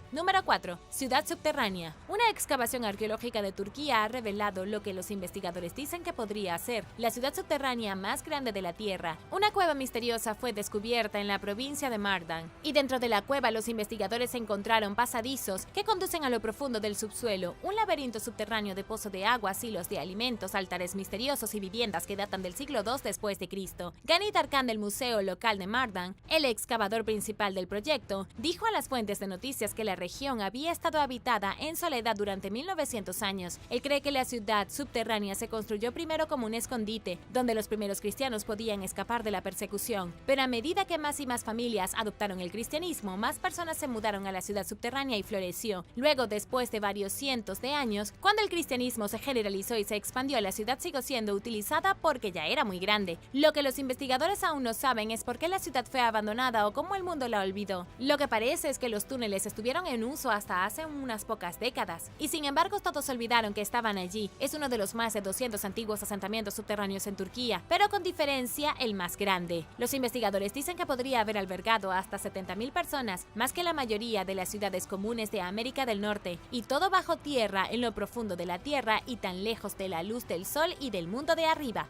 Número 4. Ciudad subterránea. Una excavación arqueológica de Turquía ha revelado lo que los investigadores dicen que podría ser la ciudad subterránea más grande de la Tierra. Una cueva misteriosa fue descubierta en la provincia de Mardin, y dentro de la cueva los investigadores encontraron pasadizos que conducen a lo profundo del subsuelo, un laberinto subterráneo de pozo de agua, silos de alimentos, altares misteriosos y viviendas que datan del siglo II después de Cristo. Ganit Arkan del Museo Local de Mardin, el excavador principal del proyecto, dijo a las fuentes de noticias que la región había estado habitada en soledad durante 1900 años. Él cree que la ciudad subterránea se construyó primero como un escondite, donde los primeros cristianos podían escapar de la persecución. Pero a medida que más y más familias adoptaron el cristianismo, más personas se mudaron a la ciudad subterránea y floreció. Luego, después de varios cientos de años, cuando el cristianismo se generalizó y se expandió, la ciudad siguió siendo utilizada porque ya era muy grande. Lo que los investigadores aún no saben es por qué la ciudad fue abandonada o cómo el mundo la olvidó. Lo que parece es que los túneles estuvieron en uso hasta hace unas pocas décadas, y sin embargo todos olvidaron que estaban allí. Es uno de los más de 200 antiguos asentamientos subterráneos en Turquía, pero con diferencia el más grande. Los investigadores dicen que podría haber albergado hasta 70.000 personas, más que la mayoría de las ciudades comunes de América del Norte, y todo bajo tierra, en lo profundo de la tierra y tan lejos de la luz del sol y del mundo de arriba.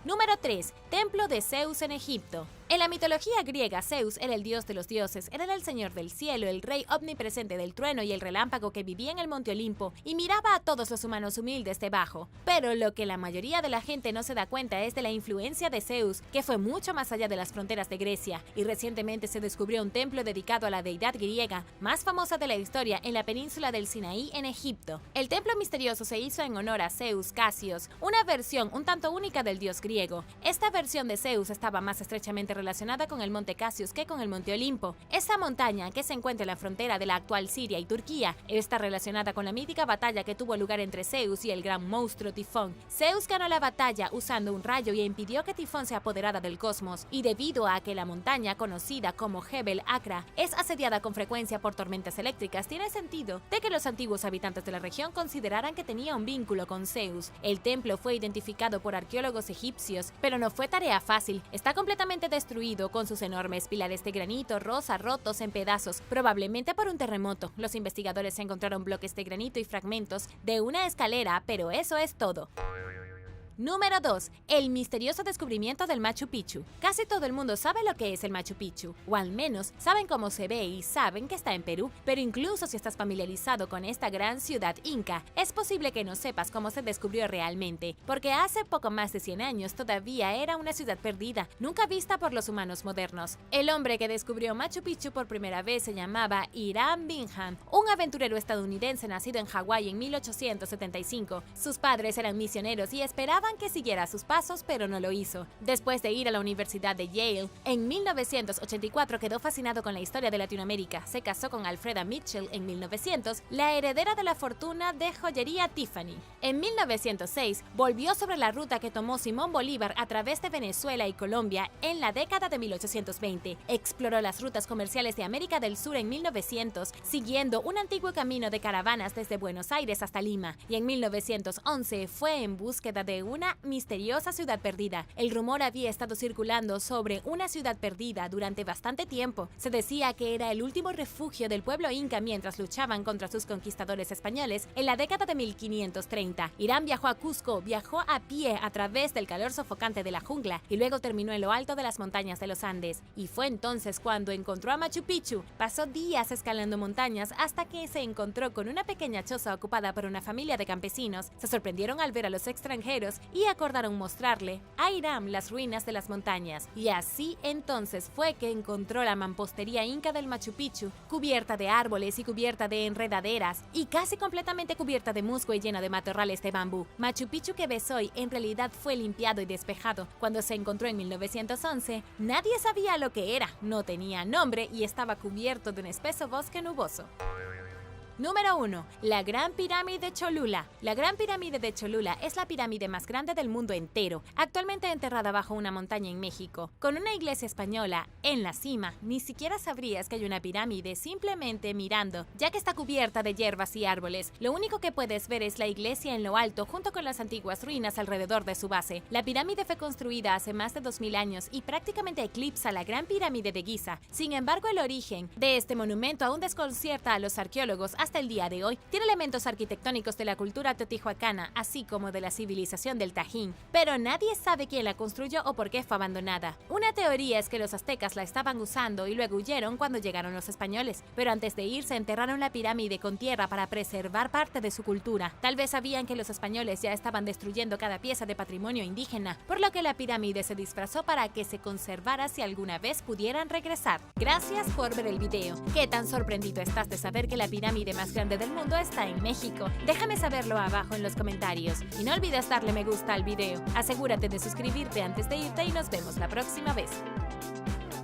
Número 3. Templo de Zeus en Egipto. En la mitología griega, Zeus era el dios de los dioses, era el señor del cielo, el rey omnipresente del trueno y el relámpago que vivía en el monte Olimpo y miraba a todos los humanos humildes debajo. Pero lo que la mayoría de la gente no se da cuenta es de la influencia de Zeus, que fue mucho más allá de las fronteras de Grecia, y recientemente se descubrió un templo dedicado a la deidad griega más famosa de la historia en la península del Sinaí en Egipto. El templo misterioso se hizo en honor a Zeus Casios, una versión un tanto única del dios griego. Esta versión de Zeus estaba más estrechamente relacionada con el monte Casius que con el monte Olimpo. Esta montaña, que se encuentra en la frontera de la actual Siria y Turquía, está relacionada con la mítica batalla que tuvo lugar entre Zeus y el gran monstruo Tifón. Zeus ganó la batalla usando un rayo y impidió que Tifón se apoderara del cosmos, y debido a que la montaña, conocida como Jebel Akra, es asediada con frecuencia por tormentas eléctricas, tiene sentido de que los antiguos habitantes de la región consideraran que tenía un vínculo con Zeus. El templo fue identificado por arqueólogos egipcios, pero no fue tarea fácil. Está completamente destruido con sus enormes pilares de granito rosa rotos en pedazos, probablemente por un terremoto. Los investigadores encontraron bloques de granito y fragmentos de una escalera, pero eso es todo. Número 2. El misterioso descubrimiento del Machu Picchu. Casi todo el mundo sabe lo que es el Machu Picchu, o al menos saben cómo se ve y saben que está en Perú, pero incluso si estás familiarizado con esta gran ciudad inca, es posible que no sepas cómo se descubrió realmente, porque hace poco más de 100 años todavía era una ciudad perdida, nunca vista por los humanos modernos. El hombre que descubrió Machu Picchu por primera vez se llamaba Hiram Bingham, un aventurero estadounidense nacido en Hawái en 1875. Sus padres eran misioneros y esperaban que siguiera sus pasos, pero no lo hizo. Después de ir a la Universidad de Yale, en 1984 quedó fascinado con la historia de Latinoamérica. Se casó con Alfreda Mitchell en 1900, la heredera de la fortuna de joyería Tiffany. En 1906 volvió sobre la ruta que tomó Simón Bolívar a través de Venezuela y Colombia en la década de 1820. Exploró las rutas comerciales de América del Sur en 1900, siguiendo un antiguo camino de caravanas desde Buenos Aires hasta Lima, y en 1911 fue en búsqueda de una misteriosa ciudad perdida. El rumor había estado circulando sobre una ciudad perdida durante bastante tiempo. Se decía que era el último refugio del pueblo inca mientras luchaban contra sus conquistadores españoles en la década de 1530. Hiram viajó a Cusco, viajó a pie a través del calor sofocante de la jungla y luego terminó en lo alto de las montañas de los Andes. Y fue entonces cuando encontró a Machu Picchu. Pasó días escalando montañas hasta que se encontró con una pequeña choza ocupada por una familia de campesinos. Se sorprendieron al ver a los extranjeros y acordaron mostrarle a Hiram las ruinas de las montañas. Y así entonces fue que encontró la mampostería inca del Machu Picchu, cubierta de árboles y cubierta de enredaderas y casi completamente cubierta de musgo y llena de matorrales de bambú. Machu Picchu que ves hoy en realidad fue limpiado y despejado. Cuando se encontró en 1911, nadie sabía lo que era, no tenía nombre y estaba cubierto de un espeso bosque nuboso. Número 1. La Gran Pirámide de Cholula. La Gran Pirámide de Cholula es la pirámide más grande del mundo entero, actualmente enterrada bajo una montaña en México. Con una iglesia española en la cima, ni siquiera sabrías que hay una pirámide simplemente mirando, ya que está cubierta de hierbas y árboles. Lo único que puedes ver es la iglesia en lo alto junto con las antiguas ruinas alrededor de su base. La pirámide fue construida hace más de 2000 años y prácticamente eclipsa la Gran Pirámide de Giza. Sin embargo, el origen de este monumento aún desconcierta a los arqueólogos hasta el día de hoy. Tiene elementos arquitectónicos de la cultura teotihuacana, así como de la civilización del Tajín, pero nadie sabe quién la construyó o por qué fue abandonada. Una teoría es que los aztecas la estaban usando y luego huyeron cuando llegaron los españoles, pero antes de irse enterraron la pirámide con tierra para preservar parte de su cultura. Tal vez sabían que los españoles ya estaban destruyendo cada pieza de patrimonio indígena, por lo que la pirámide se disfrazó para que se conservara si alguna vez pudieran regresar. Gracias por ver el video. ¿Qué tan sorprendido estás de saber que la pirámide más grande del mundo está en México? Déjame saberlo abajo en los comentarios. Y no olvides darle me gusta al video. Asegúrate de suscribirte antes de irte y nos vemos la próxima vez.